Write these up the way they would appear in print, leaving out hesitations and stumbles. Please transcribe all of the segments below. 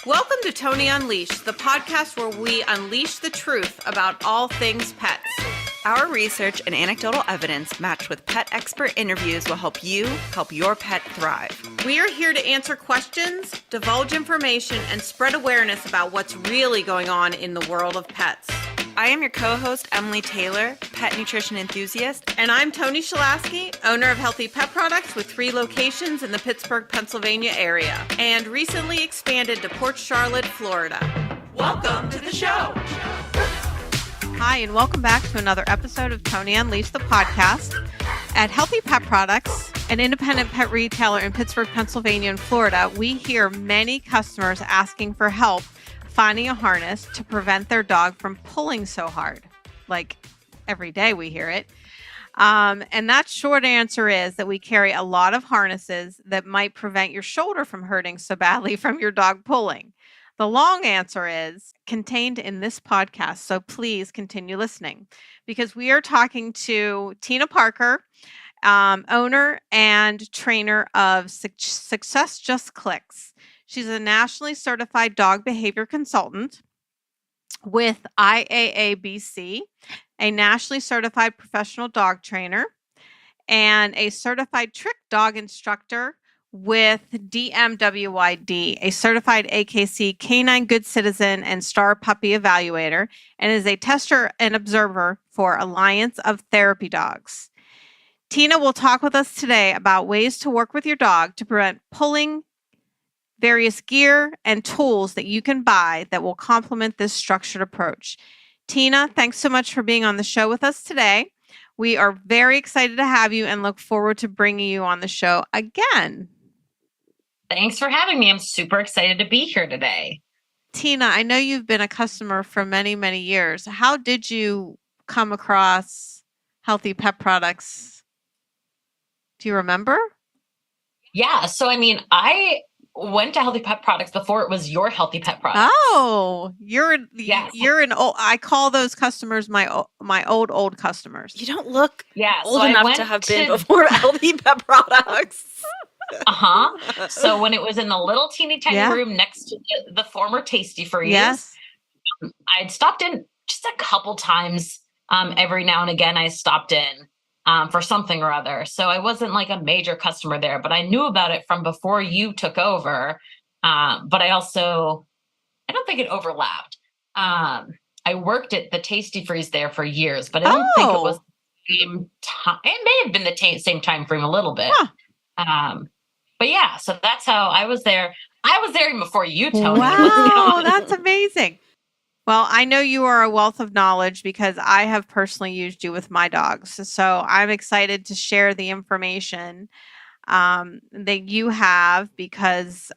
Welcome to Toni Unleashed, the podcast where we unleash the truth about all things pets. Our research and anecdotal evidence matched with pet expert interviews will help you help your pet thrive. We are here to answer questions, divulge information, and spread awareness about what's really going on in the world of pets. I am your co-host, Emily Taylor, pet nutrition enthusiast. And I'm Toni Shalasky, owner of Healthy Pet Products with 3 locations in the Pittsburgh, Pennsylvania area, and recently expanded to Port Charlotte, Florida. Welcome to the show. Hi, and welcome back to another episode of Toni Unleashed, the podcast. At Healthy Pet Products, an independent pet retailer in Pittsburgh, Pennsylvania, and Florida, we hear many customers asking for help finding a harness to prevent their dog from pulling so hard. Like every day we hear it. And that short answer is that we carry a lot of harnesses that might prevent your shoulder from hurting so badly from your dog pulling. The long answer is contained in this podcast, so please continue listening because we are talking to Tena Parker, owner and trainer of Success Just Clicks. She's a nationally certified dog behavior consultant with IAABC, a nationally certified professional dog trainer, and a certified trick dog instructor with DMWYD, a certified AKC Canine Good Citizen and Star Puppy Evaluator, and is a tester and observer for Alliance of Therapy Dogs. Tena will talk with us today about ways to work with your dog to prevent pulling, various gear and tools that you can buy that will complement this structured approach. Tena, thanks so much for being on the show with us today. We are very excited to have you and look forward to bringing you on the show again. Thanks for having me. I'm super excited to be here today. Tena, I know you've been a customer for many, many years. How did you come across Healthy Pet Products? Do you remember? Yeah. So, I went to Healthy Pet Products before it was your Healthy Pet Products. Oh, you're an old, I call those customers my old customers. You don't look old so enough to have been before Healthy Pet Products. So when it was in the little teeny tiny room next to the former Tasty Freeze, I'd stopped in just a couple times. Every now and again, I stopped in for something or other. So I wasn't like a major customer there, but I knew about it from before you took over. But I don't think it overlapped. I worked at the Tasty Freeze there for years, but I don't think it was the same time. It may have been the same time frame a little bit. But yeah, so that's how I was there. I was there even before you, Toni. Wow, that's amazing. Well, I know you are a wealth of knowledge because I have personally used you with my dogs. So I'm excited to share the information that you have because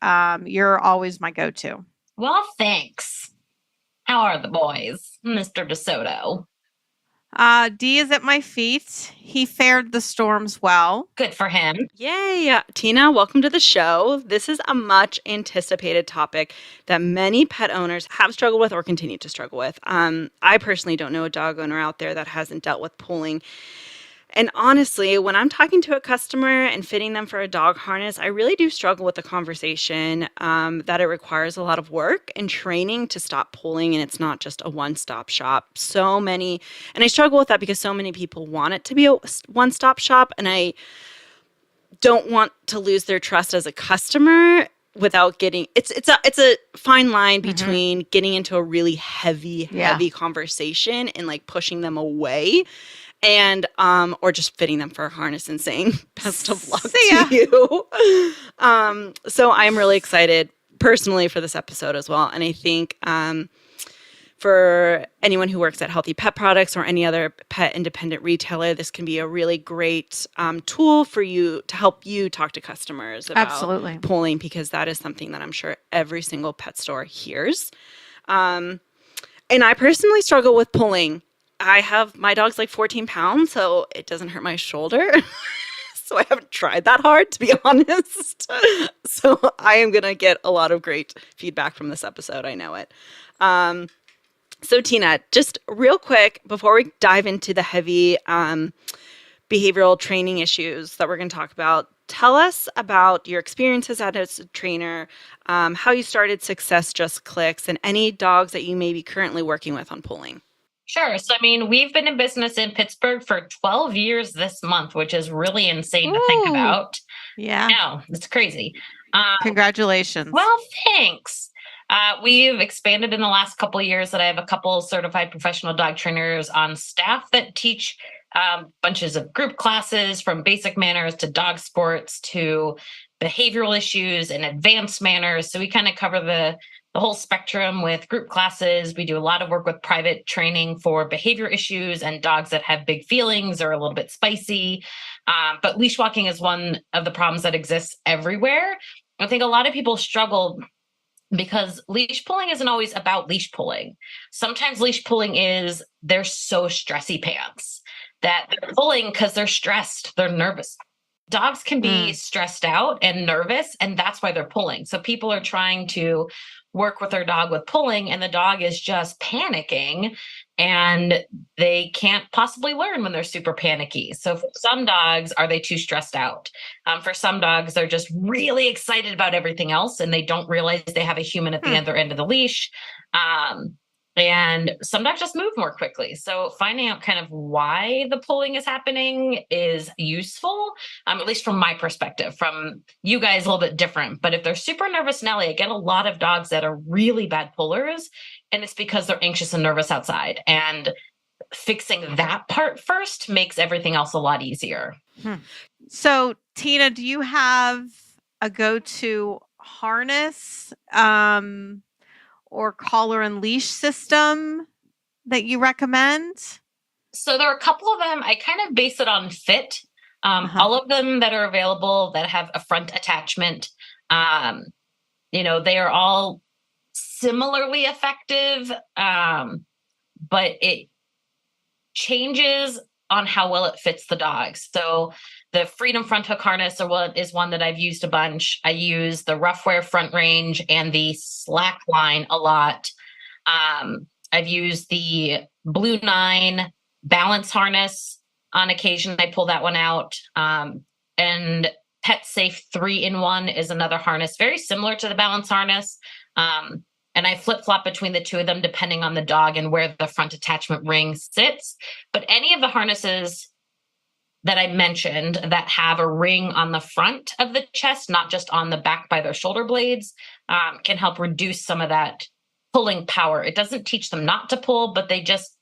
you're always my go-to. Well, thanks. How are the boys, Mr. DeSoto? D is at my feet. He fared the storms well. Good for him. Yay. Tena, welcome to the show. This is a much anticipated topic that many pet owners have struggled with or continue to struggle with. I personally don't know a dog owner out there that hasn't dealt with pulling. And honestly, when I'm talking to a customer and fitting them for a dog harness, I really do struggle with the conversation that it requires a lot of work and training to stop pulling, and it's not just a one-stop shop. And I struggle with that because so many people want it to be a one-stop shop, and I don't want to lose their trust as a customer without getting it's a fine line between getting into a really heavy conversation and like pushing them away and or just fitting them for a harness and saying best of luck to you. So I'm really excited personally for this episode as well. And I think for anyone who works at Healthy Pet Products or any other pet independent retailer, this can be a really great tool for you to help you talk to customers about pulling, because that is something that I'm sure every single pet store hears. And I personally struggle with pulling. My dog's like 14 pounds, so it doesn't hurt my shoulder. So I haven't tried that hard, to be honest. So I am going to get a lot of great feedback from this episode. I know it. So Tena, just real quick, before we dive into the heavy behavioral training issues that we're going to talk about, tell us about your experiences as a trainer, how you started Success Just Clicks, and any dogs that you may be currently working with on pulling. Sure. So, I mean, we've been in business in Pittsburgh for 12 years this month, which is really insane to think about. Yeah. No, it's crazy. Congratulations. Well, thanks. We've expanded in the last couple of years that I have a couple certified professional dog trainers on staff that teach bunches of group classes from basic manners to dog sports to behavioral issues and advanced manners. So we kind of cover the whole spectrum with group classes. We do a lot of work with private training for behavior issues and dogs that have big feelings or a little bit spicy. But leash walking is one of the problems that exists everywhere. I think a lot of people struggle because leash pulling isn't always about leash pulling. Sometimes leash pulling is they're so stressy pants that they're pulling because they're stressed, they're nervous. Dogs can be stressed out and nervous, and that's why they're pulling. So people are trying to work with their dog with pulling, and the dog is just panicking, and they can't possibly learn when they're super panicky. So for some dogs, are they too stressed out? For some dogs, they're just really excited about everything else, and they don't realize they have a human at the other end of the leash. And some dogs just move more quickly. So finding out kind of why the pulling is happening is useful, at least from my perspective. From you guys, a little bit different. But if they're super nervous, Nelly, I get a lot of dogs that are really bad pullers, and it's because they're anxious and nervous outside. And fixing that part first makes everything else a lot easier. So, Tina, do you have a go-to harness or collar and leash system that you recommend? So there are a couple of them. I kind of base it on fit. All of them that are available that have a front attachment, they are all similarly effective, but it changes on how well it fits the dog. So the Freedom Front Hook harness is one that I've used a bunch. I use the Roughwear Front Range and the Slackline a lot. I've used the Blue 9 balance harness on occasion. I pull that one out. And Pet Safe 3-in-1 is another harness, very similar to the balance harness. And I flip-flop between the two of them depending on the dog and where the front attachment ring sits. But any of the harnesses that I mentioned that have a ring on the front of the chest, not just on the back by their shoulder blades, can help reduce some of that pulling power. It doesn't teach them not to pull, but they just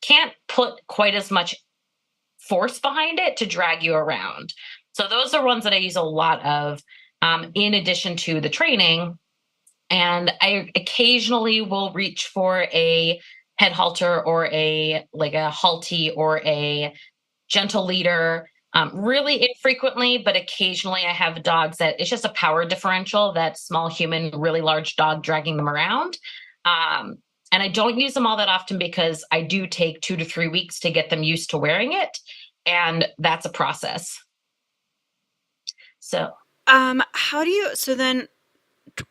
can't put quite as much force behind it to drag you around. So those are ones that I use a lot of in addition to the training. And I occasionally will reach for a head halter or a halty or a gentle leader, really infrequently, but occasionally I have dogs that it's just a power differential, that small human, really large dog dragging them around. And I don't use them all that often because I do take 2 to 3 weeks to get them used to wearing it. And that's a process. So,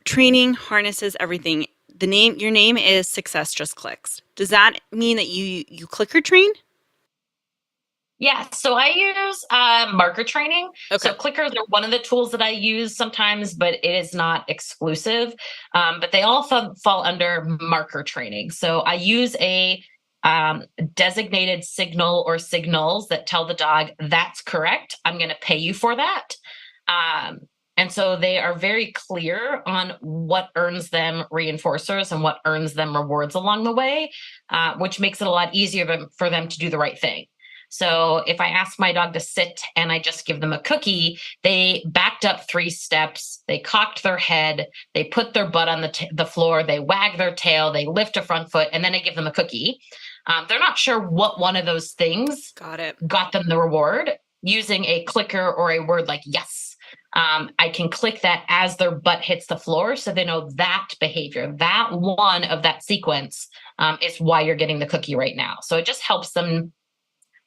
training, harnesses, everything. Your name is Success Just Clicks. Does that mean that you clicker train? Yeah, so I use marker training. Okay. So clickers are one of the tools that I use sometimes, but it is not exclusive. But they all fall under marker training. So I use a designated signal or signals that tell the dog, that's correct, I'm going to pay you for that. And so they are very clear on what earns them reinforcers and what earns them rewards along the way, which makes it a lot easier for them to do the right thing. So if I ask my dog to sit and I just give them a cookie, they backed up 3 steps, they cocked their head, they put their butt on the floor, they wag their tail, they lift a front foot, and then I give them a cookie. They're not sure what one of those things got them the reward. Using a clicker or a word like yes, I can click that as their butt hits the floor so they know that behavior, that one of that sequence is why you're getting the cookie right now. So it just helps them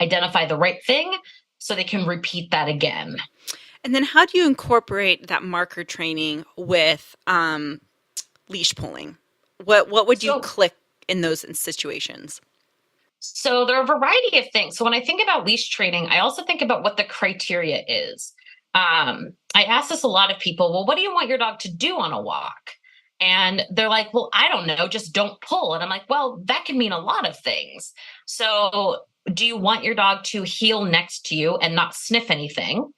identify the right thing so they can repeat that again. And then how do you incorporate that marker training with leash pulling? What would you click in those situations? So there are a variety of things. So when I think about leash training, I also think about what the criteria is. I ask this a lot of people, well, what do you want your dog to do on a walk? And they're like, well, I don't know, just don't pull. And I'm like, well, that can mean a lot of things. So do you want your dog to heel next to you and not sniff anything?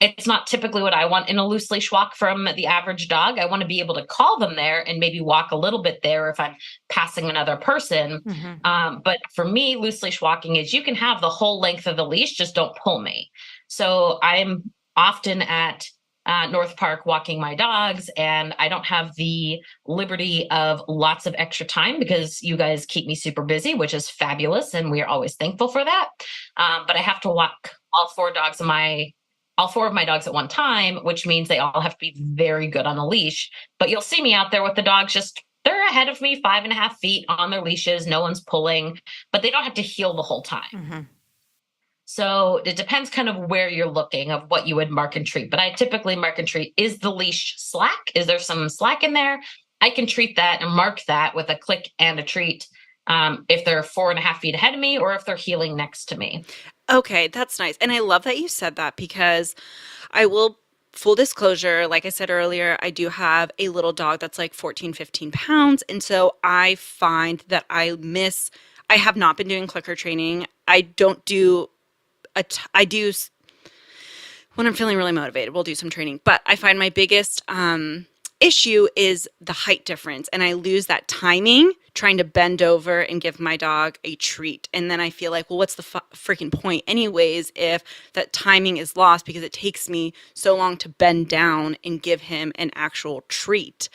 It's not typically what I want in a loose leash walk from the average dog. I want to be able to call them there and maybe walk a little bit there if I'm passing another person. But for me, loose leash walking is you can have the whole length of the leash, just don't pull me. So I'm often at North Park walking my dogs, and I don't have the liberty of lots of extra time because you guys keep me super busy, which is fabulous, and we are always thankful for that. But I have to walk all four of my dogs at one time, which means they all have to be very good on the leash. But you'll see me out there with the dogs they're ahead of me 5.5 feet on their leashes. No one's pulling, but they don't have to heel the whole time. So it depends kind of where you're looking of what you would mark and treat. But I typically mark and treat, is the leash slack? Is there some slack in there? I can treat that and mark that with a click and a treat if they're 4.5 feet ahead of me or if they're heeling next to me. Okay, that's nice. And I love that you said that because I will, full disclosure, like I said earlier, I do have a little dog that's like 14, 15 pounds. And so I find that I have not been doing clicker training. I don't do, I do, when I'm feeling really motivated, we'll do some training. But I find my biggest issue is the height difference. And I lose that timing trying to bend over and give my dog a treat. And then I feel like, well, what's the freaking point anyways if that timing is lost because it takes me so long to bend down and give him an actual treat.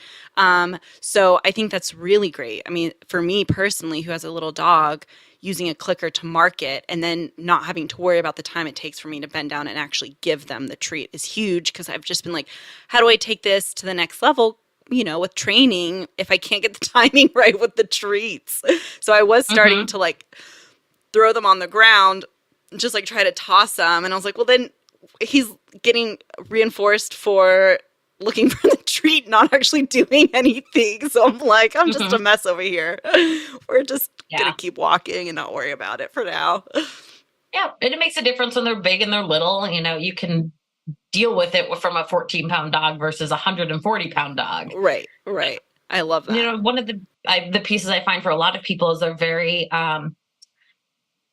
So I think that's really great. I mean, for me personally, who has a little dog, using a clicker to mark it and then not having to worry about the time it takes for me to bend down and actually give them the treat is huge because I've just been like, how do I take this to the next level? With training, if I can't get the timing right with the treats. So I was starting to like throw them on the ground, just like try to toss them. And I was like, well, then he's getting reinforced for looking for the treat, not actually doing anything. So I'm like, I'm just a mess over here. We're just going to keep walking and not worry about it for now. Yeah. And it makes a difference when they're big and they're little. You can deal with it from a 14-pound dog versus a 140-pound dog. Right. I love that. One of the pieces I find for a lot of people is they're very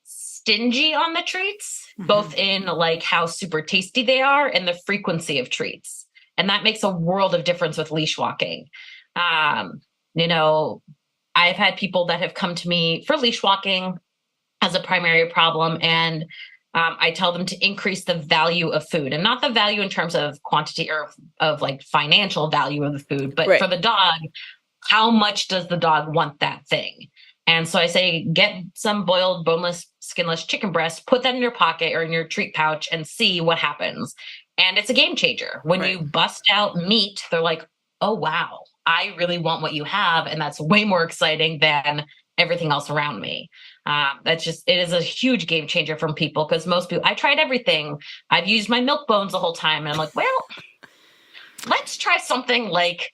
stingy on the treats, both in like how super tasty they are and the frequency of treats. And that makes a world of difference with leash walking. I've had people that have come to me for leash walking as a primary problem, and I tell them to increase the value of food, and not the value in terms of quantity or of like financial value of the food, but for the dog, how much does the dog want that thing? And so I say, get some boiled, boneless, skinless chicken breast, put that in your pocket or in your treat pouch and see what happens. And it's a game changer. When you bust out meat, they're like, oh, wow, I really want what you have. And that's way more exciting than everything else around me. It is a huge game changer from people because most people, I tried everything. I've used my milk bones the whole time. And I'm like, well, let's try something like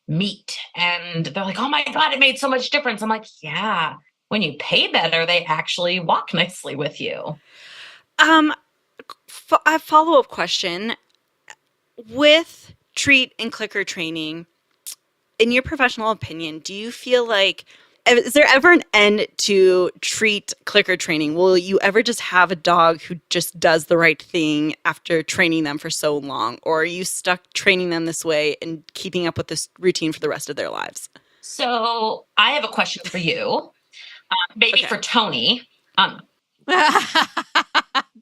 meat. And they're like, oh my God, it made so much difference. I'm like, yeah, when you pay better, they actually walk nicely with you. A follow-up question. With treat and clicker training, in your professional opinion, do you feel like, is there ever an end to treat clicker training? Will you ever just have a dog who just does the right thing after training them for so long? Or are you stuck training them this way and keeping up with this routine for the rest of their lives? So I have a question for you, maybe for Toni. Damn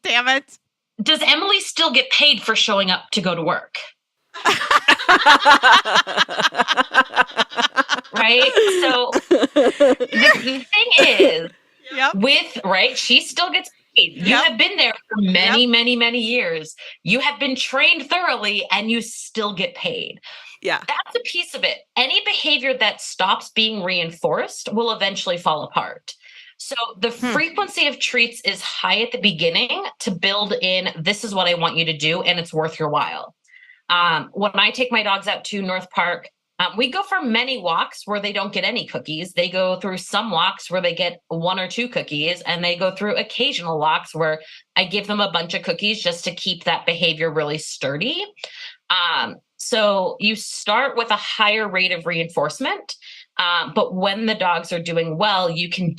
it. Does Emily still get paid for showing up to go to work? Right? So the thing is, she still gets paid. You have been there for many, many, many years. You have been trained thoroughly and you still get paid. Yeah. That's a piece of it. Any behavior that stops being reinforced will eventually fall apart. So the frequency of treats is high at the beginning to build in, this is what I want you to do, and it's worth your while. When I take my dogs out to North Park, We go for many walks where they don't get any cookies. They go through some walks where they get 1 or 2 cookies, and they go through occasional walks where I give them a bunch of cookies just to keep that behavior really sturdy. So you start with a higher rate of reinforcement, but when the dogs are doing well, you can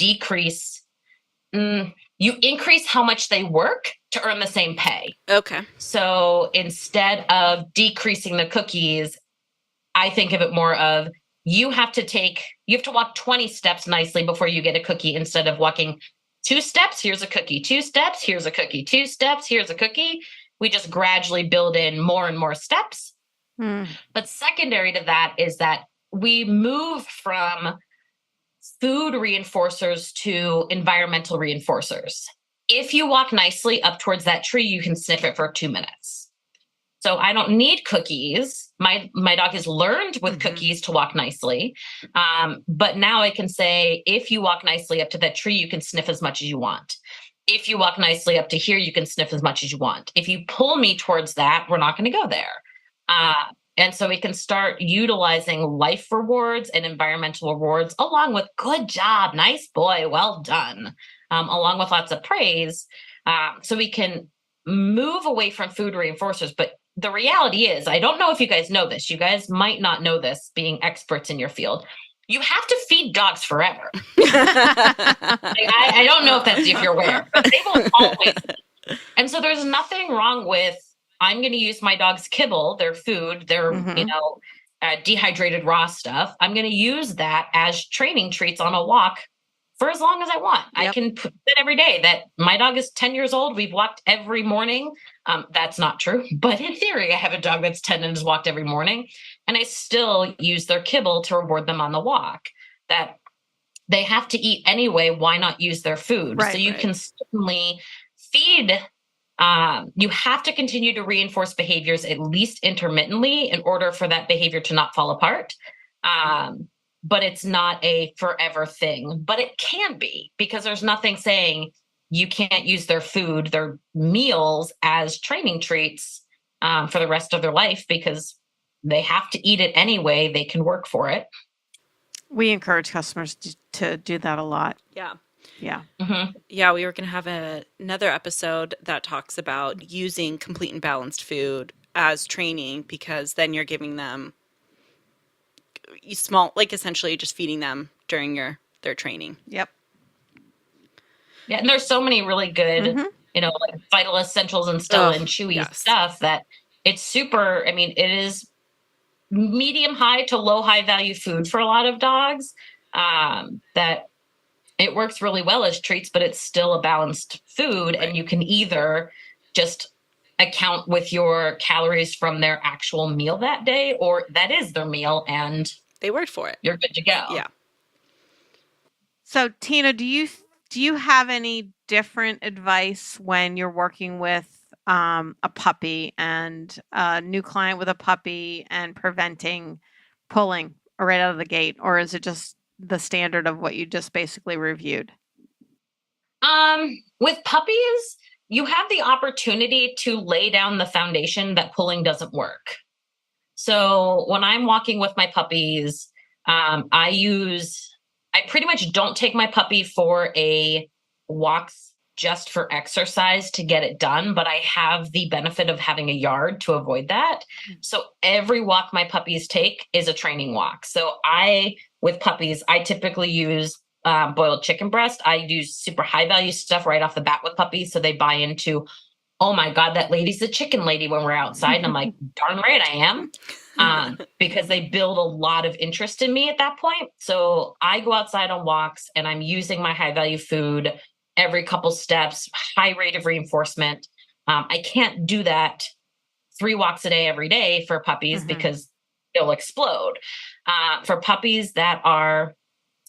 you increase how much they work to earn the same pay. Okay. So instead of decreasing the cookies, I think of it more of you have to walk 20 steps nicely before you get a cookie, instead of walking 2 steps, here's a cookie, 2 steps, here's a cookie, 2 steps, here's a cookie. We just gradually build in more and more steps. But secondary to that is that we move from food reinforcers to environmental reinforcers. If you walk nicely up towards that tree, you can sniff it for 2 minutes. So I don't need cookies. My dog has learned with cookies to walk nicely. But now I can say, if you walk nicely up to that tree, you can sniff as much as you want. If you walk nicely up to here, you can sniff as much as you want. If you pull me towards that, we're not going to go there. And so we can start utilizing life rewards and environmental rewards, along with good job, nice boy, well done, along with lots of praise. So we can move away from food reinforcers. But the reality is, I don't know if you guys know this. You guys might not know this, being experts in your field. You have to feed dogs forever. I don't know if you're aware, but they will always eat. And so there's nothing wrong with, I'm going to use my dog's kibble, their food, their, dehydrated raw stuff. I'm going to use that as training treats on a walk for as long as I want. Yep. I can put it every day. That my dog is 10 years old. We've walked every morning. That's not true. But in theory, I have a dog that's 10 and has walked every morning. And I still use their kibble to reward them on the walk. That they have to eat anyway. Why not use their food? Right, so you can certainly feed. You have to continue to reinforce behaviors, at least intermittently, in order for that behavior to not fall apart. But it's not a forever thing, but it can be, because there's nothing saying you can't use their food, their meals, as training treats for the rest of their life, because they have to eat it anyway. They can work for it. We encourage customers to do that a lot. Yeah. Yeah. Mm-hmm. Yeah, we were going to have another episode that talks about using complete and balanced food as training, because then you're giving them small, like essentially just feeding them during their training. Yep. Yeah, and there's so many really good, like Vital Essentials and Stella and Chewy stuff that it's super. I mean, it is medium high to low high value food for a lot of dogs. That it works really well as treats, but it's still a balanced food, and you can either just account with your calories from their actual meal that day, or that is their meal and they worked for it. You're good to go. Yeah. So Tina, do you have any different advice when you're working with a puppy and a new client with a puppy and preventing pulling right out of the gate, or is it just the standard of what you just basically reviewed? With puppies, you have the opportunity to lay down the foundation that pulling doesn't work. So when I'm walking with my puppies, I pretty much don't take my puppy for a walks just for exercise to get it done, but I have the benefit of having a yard to avoid that. So every walk my puppies take is a training walk. So with puppies, I typically use boiled chicken breast. I use super high value stuff right off the bat with puppies, so they buy into, oh my God, that lady's the chicken lady when we're outside. And I'm like, darn right I am. Because they build a lot of interest in me at that point. So I go outside on walks and I'm using my high value food every couple steps, high rate of reinforcement. I can't do that 3 walks a day every day for puppies because they'll explode. For puppies that are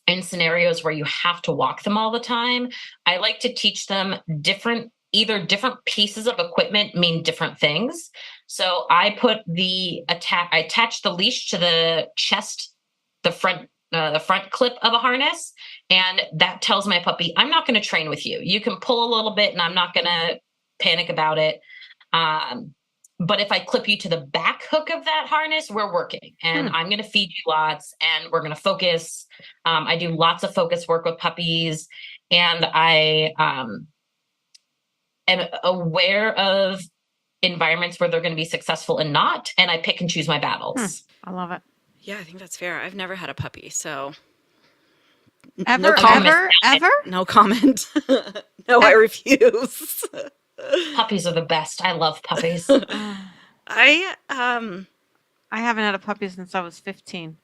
in scenarios where you have to walk them all the time, I like to teach them different pieces of equipment mean different things. So I attach the leash to the chest, the front clip of a harness. And that tells my puppy, I'm not going to train with you. You can pull a little bit and I'm not going to panic about it. But if I clip you to the back hook of that harness, we're working, and I'm going to feed you lots, and we're going to focus. I do lots of focus work with puppies, and I am aware of environments where they're going to be successful and not, and I pick and choose my battles. I love it. Yeah, I think that's fair. I've never had a puppy, so ever? No comment. No, I refuse. Puppies are the best. I love puppies. I haven't had a puppy since I was 15.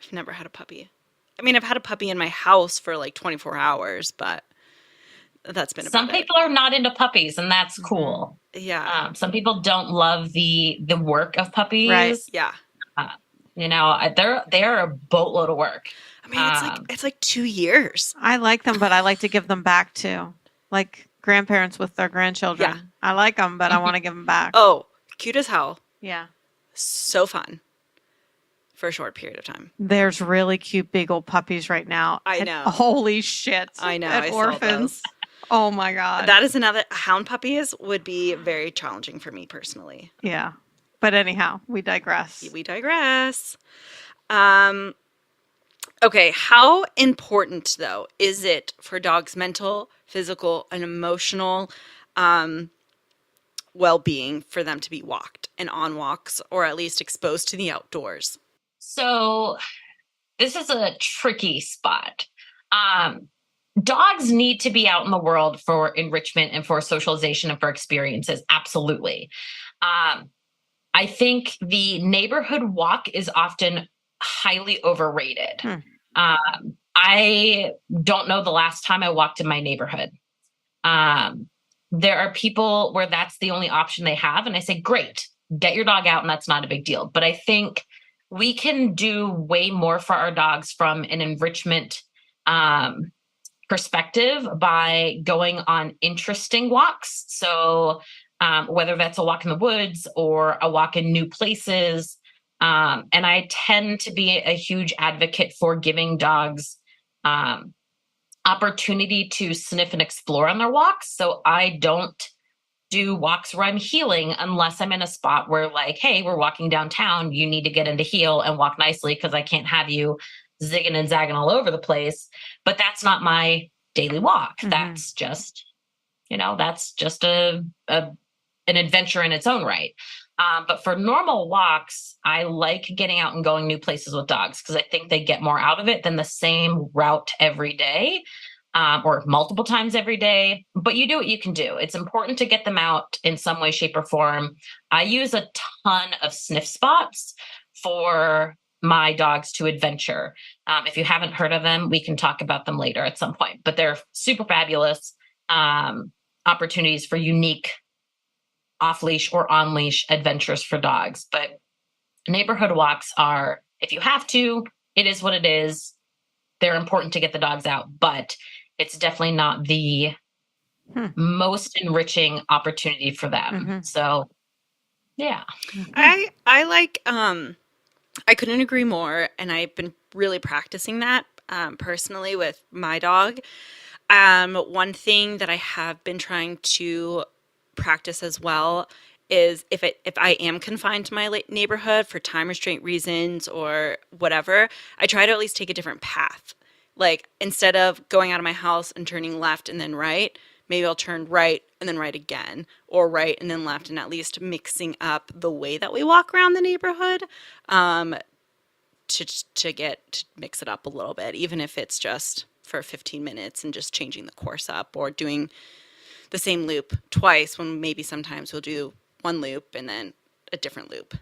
I've never had a puppy. I mean, I've had a puppy in my house for like 24 hours, but that's been about Some people are not into puppies, and that's cool. Yeah. Some people don't love the work of puppies. Right. Yeah. They are a boatload of work. I mean, it's like 2 years. I like them, but I like to give them back too. Like grandparents with their grandchildren. Yeah. I like them, but I want to give them back. Oh, cute as hell. Yeah. So fun for a short period of time. There's really cute big old puppies right now. I know. Holy shit. I know. At orphans. Oh my God. That is another. Hound puppies would be very challenging for me personally. Yeah. But anyhow, we digress. Okay, how important, though, is it for dogs' mental, physical, and emotional well-being for them to be walked and on walks, or at least exposed to the outdoors? So this is a tricky spot. Dogs need to be out in the world for enrichment and for socialization and for experiences. Absolutely. I think the neighborhood walk is often highly overrated. I don't know the last time I walked in my neighborhood. There are people where that's the only option they have. And I say, great, get your dog out, and that's not a big deal. But I think we can do way more for our dogs from an enrichment perspective by going on interesting walks. So whether that's a walk in the woods or a walk in new places. And I tend to be a huge advocate for giving dogs opportunity to sniff and explore on their walks. So I don't do walks where I'm heeling unless I'm in a spot where, like, hey, we're walking downtown, you need to get into heel and walk nicely because I can't have you zigging and zagging all over the place. But that's not my daily walk. That's just, an adventure in its own right. But for normal walks, I like getting out and going new places with dogs because I think they get more out of it than the same route every day or multiple times every day. But you do what you can do. It's important to get them out in some way, shape, or form. I use a ton of sniff spots for my dogs to adventure. If you haven't heard of them, we can talk about them later at some point. But they're super fabulous opportunities for unique off-leash or on-leash adventures for dogs. But neighborhood walks are, if you have to, it is what it is. They're important to get the dogs out, but it's definitely not the most enriching opportunity for them. So, yeah. I like, I couldn't agree more. And I've been really practicing that personally with my dog. One thing that I have been trying to practice as well is if I am confined to my neighborhood for time restraint reasons or whatever, I try to at least take a different path. Like instead of going out of my house and turning left and then right, maybe I'll turn right and then right again, or right and then left, and at least mixing up the way that we walk around the neighborhood to mix it up a little bit, even if it's just for 15 minutes and just changing the course up or doing the same loop twice when maybe sometimes we'll do one loop and then a different loop.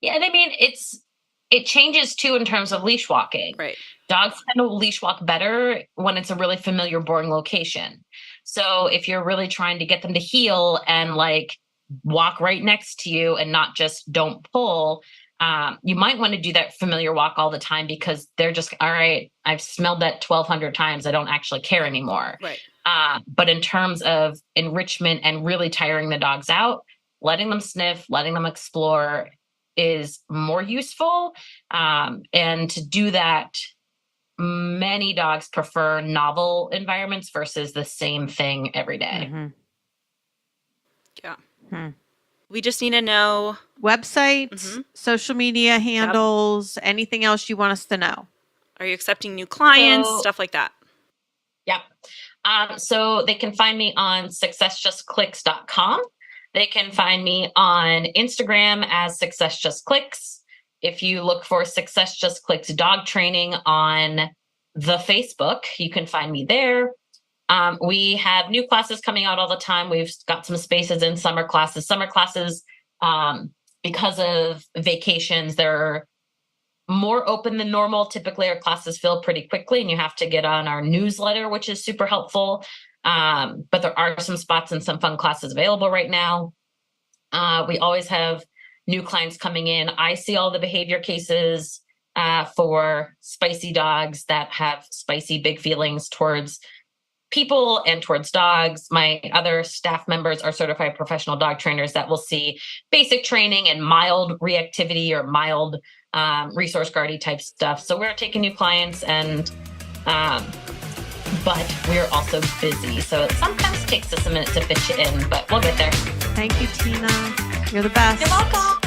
Yeah, and I mean, it changes too in terms of leash walking. Right. Dogs tend to leash walk better when it's a really familiar, boring location. So if you're really trying to get them to heel and like walk right next to you and not just don't pull, you might want to do that familiar walk all the time because they're just, all right, I've smelled that 1,200 times. I don't actually care anymore. Right. But in terms of enrichment and really tiring the dogs out, letting them sniff, letting them explore is more useful. And to do that, many dogs prefer novel environments versus the same thing every day. Yeah. We just need to know websites, social media handles, anything else you want us to know. Are you accepting new clients, stuff like that? Yep. So they can find me on successjustclicks.com. They can find me on Instagram as Success Just Clicks. If you look for Success Just Clicks dog training on the Facebook, you can find me there. We have new classes coming out all the time. We've got some spaces in summer classes. Summer classes, because of vacations, they're more open than normal. Typically, our classes fill pretty quickly, and you have to get on our newsletter, which is super helpful. But there are some spots and some fun classes available right now. We always have new clients coming in. I see all the behavior cases for spicy dogs that have spicy big feelings towards people and towards dogs. My other staff members are certified professional dog trainers that will see basic training and mild reactivity or mild resource guardy type stuff. So we're taking new clients, and but we're also busy. So it sometimes takes us a minute to fit you in, but we'll get there. Thank you, Tina. You're the best. You're welcome.